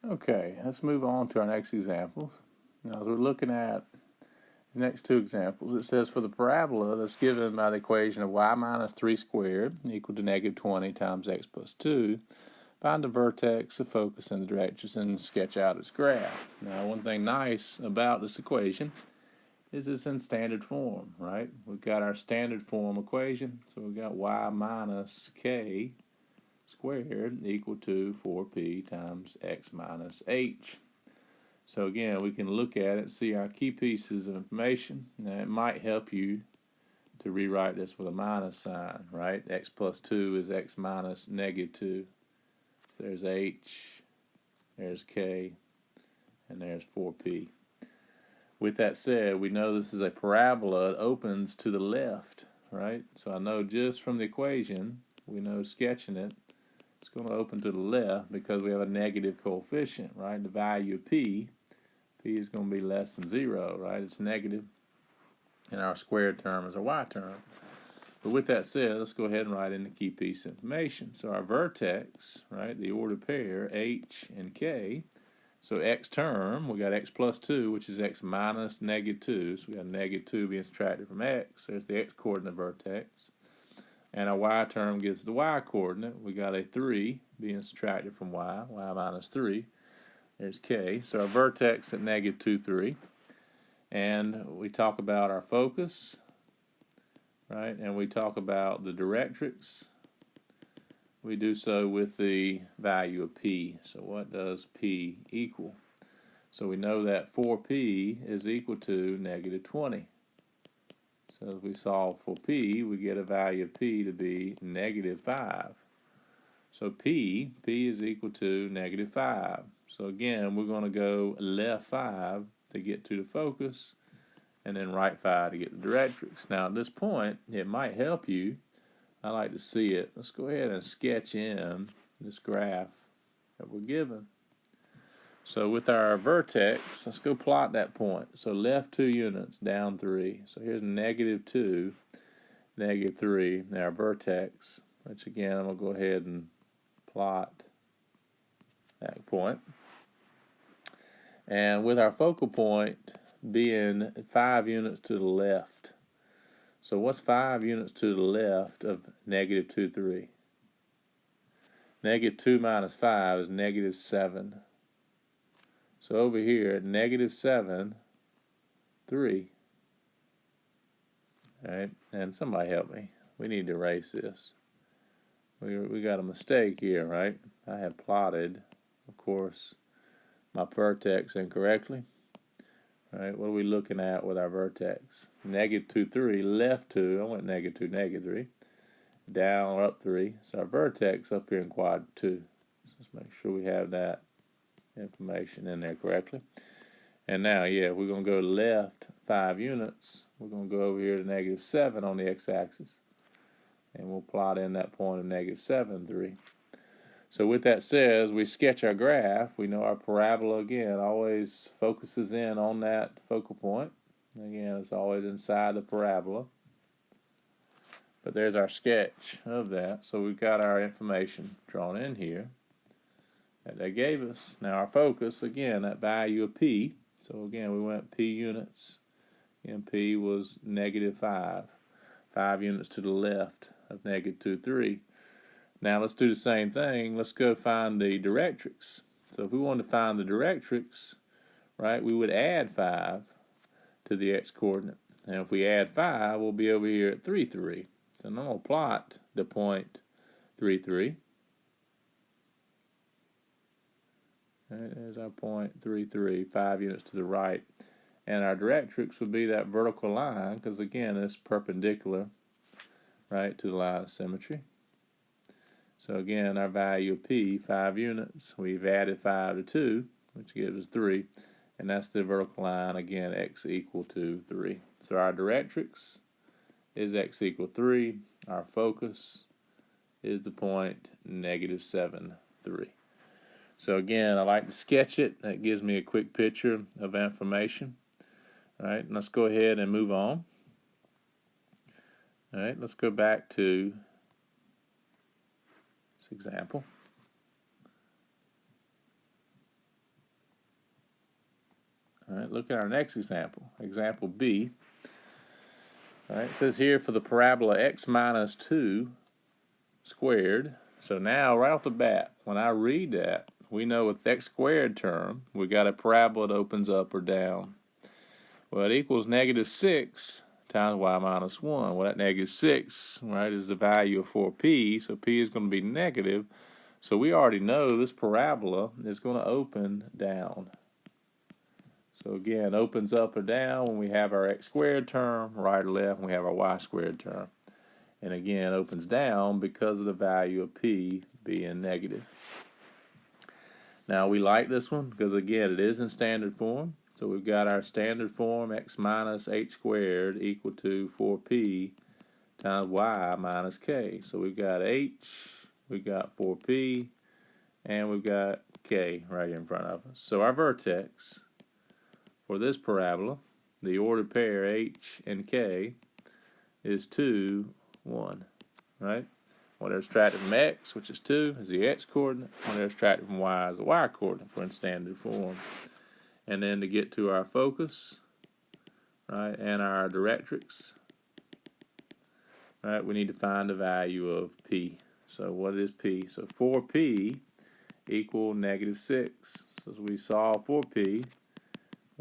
Okay, let's move on to our next examples. Now, as we're looking at the next two examples, it says for the parabola that's given by the equation of y minus 3 squared equal to negative 20 times x plus 2, find the vertex, the focus, and the directions, and sketch out its graph. Now, one thing nice about this equation is it's in standard form, right? We've got our standard form equation, so we've got y minus k squared equal to 4p times x minus h. So again, we can look at it, see our key pieces of information. Now, it might help you to rewrite this with a minus sign, right? X plus 2 is x minus negative 2. So there's h, there's k, and there's 4p. With that said, we know this is a parabola. It opens to the left, right? So I know just from the equation, we know sketching it, it's going to open to the left because we have a negative coefficient, right? The value of p is going to be less than 0, right? It's negative, and our squared term is our y term. But with that said, let's go ahead and write in the key piece information. So our vertex, right, the ordered pair, h and k. So x term, we got x plus 2, which is x minus negative 2. So we got negative 2 being subtracted from x. There's the x coordinate vertex. And our y term gives the y coordinate. We got a 3 being subtracted from y minus 3. There's k. So our vertex at negative 2, 3. And we talk about our focus, right? And we talk about the directrix. We do so with the value of p. So what does p equal? So we know that 4p is equal to negative 20. So if we solve for p, we get a value of p to be negative 5. So p is equal to negative 5. So again, we're going to go left 5 to get to the focus, and then right 5 to get the directrix. Now at this point, it might help you. I like to see it. Let's go ahead and sketch in this graph that we're given. So with our vertex, let's go plot that point. So left 2 units, down 3. So here's negative 2, negative 3. Now our vertex, which again, I'm going to go ahead and plot that point. And with our focal point being 5 units to the left. So what's 5 units to the left of negative 2, 3? Negative 2 minus 5 is negative 7. So over here, negative 7, 3. All right, and somebody help me. We need to erase this. We got a mistake here, right? I have plotted, of course, my vertex incorrectly. All right, what are we looking at with our vertex? Negative 2, 3, left 2. I went negative 2, negative 3. Down or up 3. So our vertex up here in quad 2. So let's make sure we have that information in there correctly. And now, we're going to go left 5 units. We're going to go over here to negative 7 on the x-axis. And we'll plot in that point of negative 7, 3. So with that said, we sketch our graph. We know our parabola, again, always focuses in on that focal point. Again, it's always inside the parabola. But there's our sketch of that. So we've got our information drawn in here that they gave us. Now our focus, again, that value of p. So again, we went p units. And p was negative 5. 5 units to the left of negative 2, 3. Now let's do the same thing. Let's go find the directrix. So if we wanted to find the directrix, right, we would add 5 to the x-coordinate. And if we add 5, we'll be over here at 3, 3. So I'm going to plot the point 3, 3. Right, there's our point 3, 3, 5 units to the right. And our directrix would be that vertical line, because again, it's perpendicular, right, to the line of symmetry. So again, our value of p, 5 units. We've added 5 to 2, which gives us 3. And that's the vertical line, again, x equal to 3. So our directrix is x equal 3. Our focus is the point negative 7, 3. So again, I like to sketch it. That gives me a quick picture of information. All right, let's go ahead and move on. All right, let's go back to this example. All right, look at our next example. Example B. All right, it says here for the parabola x minus 2 squared. So now, right off the bat, when I read that, we know with the x squared term, we got a parabola that opens up or down. Well, it equals -6 times y minus 1. Well, that -6, right, is the value of 4p, so p is going to be negative. So we already know this parabola is going to open down. So again, opens up or down when we have our x squared term, right or left when we have our y squared term. And again, opens down because of the value of p being negative. Now we like this one because again, it is in standard form. So we've got our standard form x minus h squared equal to 4p times y minus k. So we've got h, we've got 4p, and we've got k right in front of us. So our vertex for this parabola, the ordered pair h and k, is 2, 1, right? Whatever's subtracted from x, which is 2, is the x coordinate. Whatever's subtracted from y is the y coordinate for in standard form. And then to get to our focus, right, and our directrix, right, we need to find the value of p. So what is p? So 4p equal -6. So as we solve for p,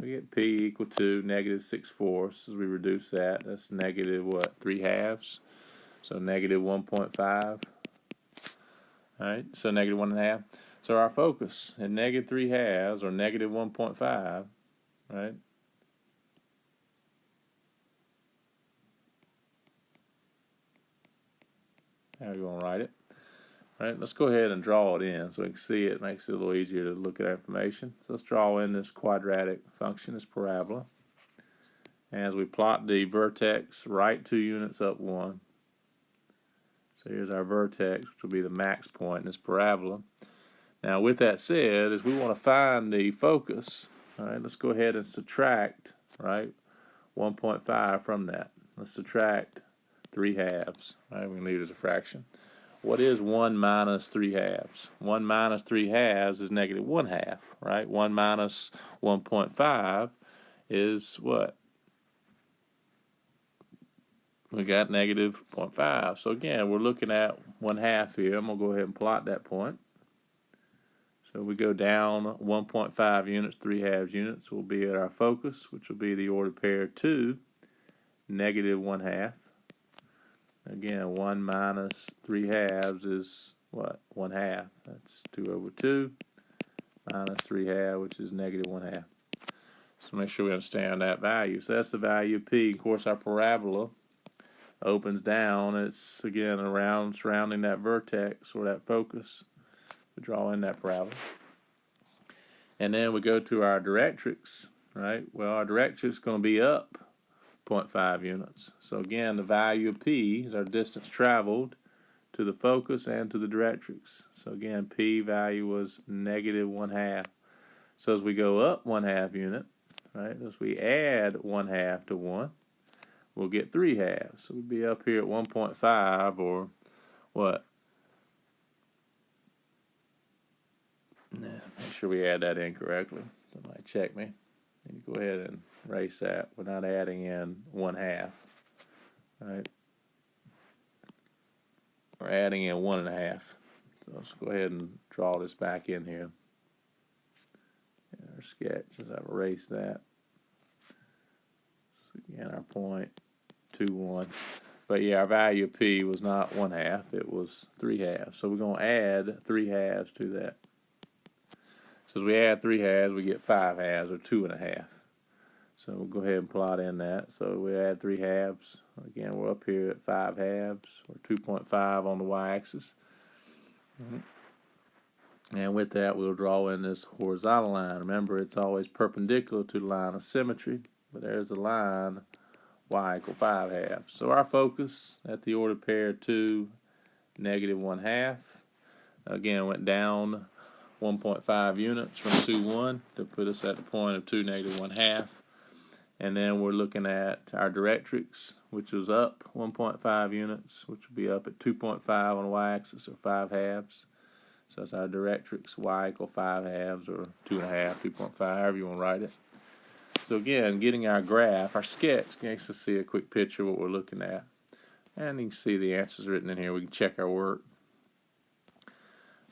we get p equal to -6/4. As we reduce that, that's negative what? 3/2. So -1.5. All right, so -1.5. So our focus at -3/2 or -1.5, right? How are you going to write it? All right, let's go ahead and draw it in so we can see it. It makes it a little easier to look at our information. So let's draw in this quadratic function, this parabola. As we plot the vertex, right 2 units, up 1. So here's our vertex, which will be the max point in this parabola. Now, with that said, as we want to find the focus, all right, let's go ahead and subtract, right, 1.5 from that. Let's subtract 3/2. Right, we can leave it as a fraction. What is 1 minus 3/2? 1 minus 3/2 is -1/2, right? 1 minus 1.5 is what? We got -0.5. So again, we're looking at 1/2 here. I'm going to go ahead and plot that point. So we go down 1.5 units, 3/2 units will be at our focus, which will be the ordered pair 2, -1/2. Again, 1 minus 3/2 is what? 1/2. That's 2/2 minus 3/2, which is -1/2. So make sure we understand that value. So that's the value of p. Of course, our parabola opens down. It's, again, around surrounding that vertex or that focus. We draw in that parabola. And then we go to our directrix, right? Well, our directrix is going to be up 0.5 units. So again, the value of p is our distance traveled to the focus and to the directrix. So again, p value was -1/2. So as we go up 1/2 unit, right, as we add 1/2 to 1, we'll get 3/2. So we'll be up here at 1.5 or what? Make sure we add that incorrectly. Somebody check me. You go ahead and erase that. We're not adding in 1/2, right? We're adding in 1.5. So let's go ahead and draw this back in here. In our sketch, as I've erased that. So again, our point 2, 1. But yeah, our value of p was not 1/2, it was 3/2. So we're going to add 3/2 to that. So as we add 3/2, we get 5/2 or 2.5. So we'll go ahead and plot in that. So we add 3/2. Again, we're up here at 5/2 or 2.5 on the y-axis. And with that, we'll draw in this horizontal line. Remember, it's always perpendicular to the line of symmetry. But there's the line y equal 5/2. So our focus at the ordered pair 2, -1/2. Again, went down 1.5 units from 2, 1 to put us at the point of 2, -1/2. And then we're looking at our directrix, which was up 1.5 units, which will be up at 2.5 on the y-axis, or 5/2. So that's our directrix, y equal 5/2 or 2.5, 2.5, however you want to write it. So again, getting our graph, our sketch, makes us see a quick picture of what we're looking at. And you can see the answers written in here. We can check our work.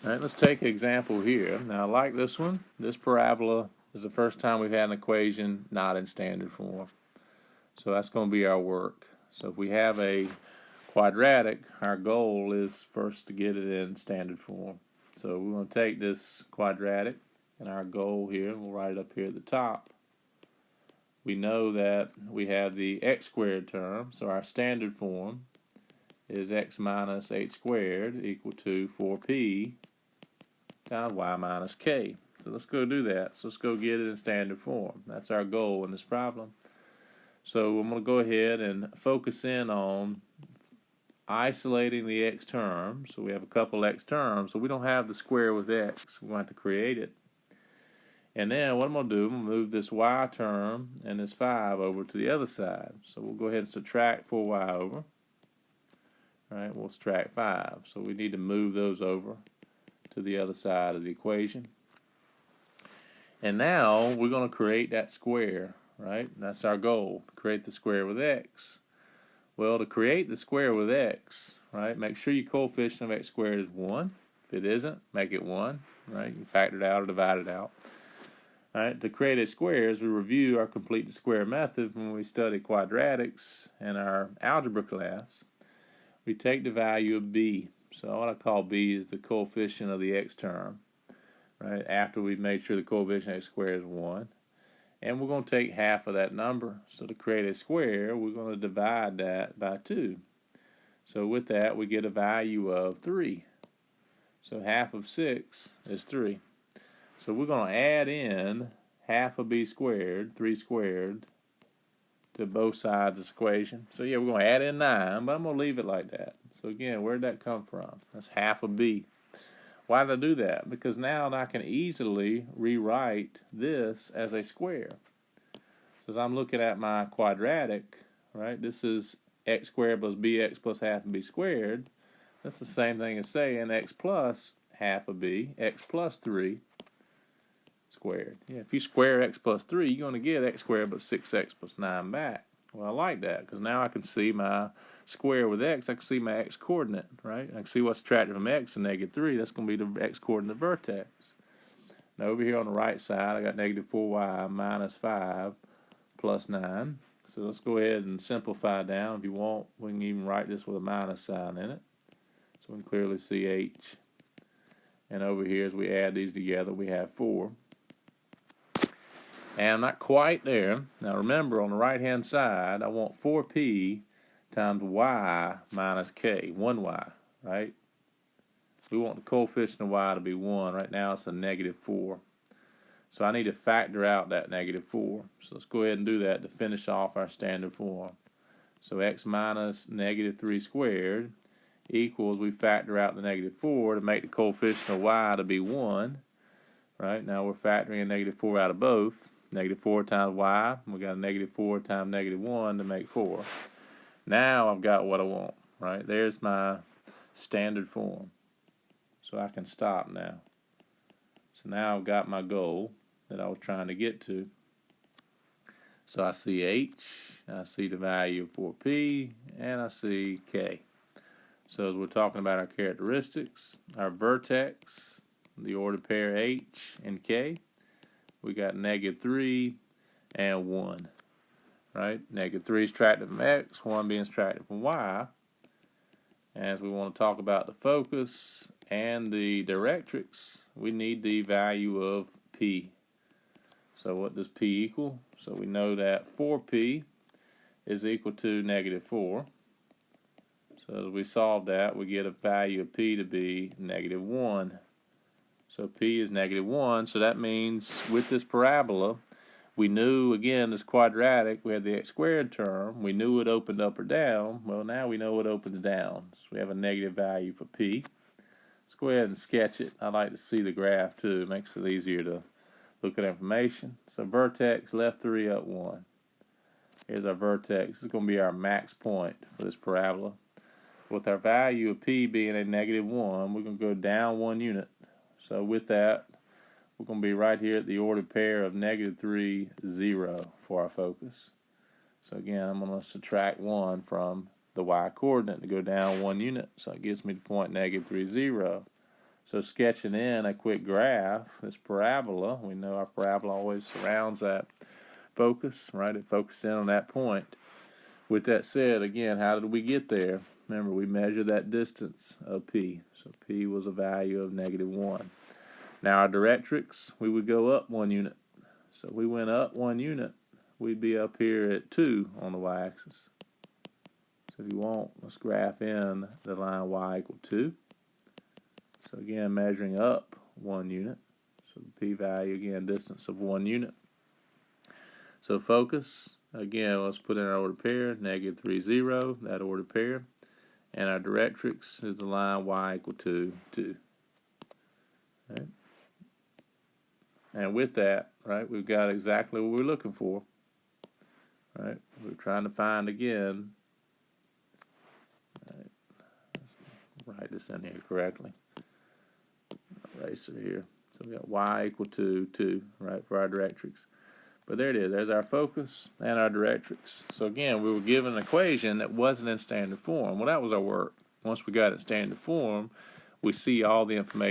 All right, let's take an example here. Now, I like this one. This parabola is the first time we've had an equation not in standard form. So that's going to be our work. So if we have a quadratic, our goal is first to get it in standard form. So we're going to take this quadratic, and our goal here, we'll write it up here at the top. We know that we have the x squared term, so our standard form is x minus h squared equal to 4p times y minus k. So let's go do that. So let's go get it in standard form. That's our goal in this problem. So I'm going to go ahead and focus in on isolating the x term. So we have a couple x terms, so we don't have the square with x. We're going to have to create it. And then what I'm going to do, I'm going to move this y term and this 5 over to the other side. So we'll go ahead and subtract 4y over. All right, we'll subtract 5. So we need to move those over to the other side of the equation. And now we're going to create that square, right? That's our goal, create the square with x. Well, to create the square with x, right, make sure your coefficient of x squared is 1. If it isn't, make it 1, right? You factor it out or divide it out. All right, to create a square, as we review our complete the square method when we study quadratics in our algebra class, we take the value of b. So what I call b is the coefficient of the x term, right, after we've made sure the coefficient of x squared is 1. And we're going to take half of that number. So to create a square, we're going to divide that by 2. So with that, we get a value of 3. So half of 6 is 3. So we're going to add in half of b squared, 3 squared, to both sides of this equation. So yeah, we're going to add in 9, but I'm going to leave it like that. So again, where did that come from? That's half of b. Why did I do that? Because now I can easily rewrite this as a square. So as I'm looking at my quadratic, right, this is x squared plus bx plus half of b squared. That's the same thing as saying x plus half of b, x plus 3 squared. Yeah, if you square x plus 3, you're going to get x squared plus 6x plus 9 back. Well, I like that because now I can see my square with x. I can see my x coordinate, right? I can see what's subtracted from x and -3. That's going to be the x coordinate vertex. Now over here on the right side, I got -4y minus 5 plus 9. So let's go ahead and simplify down. If you want, we can even write this with a minus sign in it. So we can clearly see h. And over here, as we add these together, we have 4. And I'm not quite there. Now remember, on the right-hand side, I want 4p times y minus k, 1y, right? We want the coefficient of y to be 1. Right now it's a -4. So I need to factor out that -4. So let's go ahead and do that to finish off our standard form. So x minus -3 squared equals, we factor out the -4 to make the coefficient of y to be 1. Right, now we're factoring a -4 out of both. -4 times y, we got a -4 times -1 to make 4. Now I've got what I want, right? There's my standard form. So I can stop now. So now I've got my goal that I was trying to get to. So I see h, I see the value of 4p, and I see k. So as we're talking about our characteristics, our vertex, the ordered pair h and k, we got -3 and 1, right? -3 is subtracted from x, 1 being subtracted from y. As we want to talk about the focus and the directrix, we need the value of p. So what does p equal? So we know that 4p is equal to -4. So as we solve that, we get a value of p to be -1. So p is -1, so that means with this parabola, we knew, again, this quadratic, we had the x squared term, we knew it opened up or down. Well, now we know it opens down, so we have a negative value for p. Let's go ahead and sketch it. I like to see the graph too, it makes it easier to look at information. So vertex, left 3, up 1. Here's our vertex. This is going to be our max point for this parabola. With our value of p being a -1, we're going to go down 1 unit. So with that, we're going to be right here at the ordered pair of -3, 0 for our focus. So again, I'm going to subtract 1 from the y-coordinate to go down 1 unit. So it gives me the point -3, 0. So sketching in a quick graph, this parabola, we know our parabola always surrounds that focus, right? It focuses in on that point. With that said, again, how did we get there? Remember, we measured that distance of P. So P was a value of -1. Now our directrix, we would go up 1 unit. So if we went up 1 unit, we'd be up here at 2 on the y-axis. So if you want, let's graph in the line y equal 2. So again, measuring up 1 unit. So the p-value, again, distance of 1 unit. So focus, again, let's put in our ordered pair, -3, 0, that ordered pair. And our directrix is the line y equal to 2. Right? And with that, right, we've got exactly what we're looking for. Right? We're trying to find, again, right, let's write this in here correctly. Eraser here. So we got y equal to 2, right, for our directrix. But there it is. There's our focus and our directrix. So again, we were given an equation that wasn't in standard form. Well, that was our work. Once we got it in standard form, we see all the information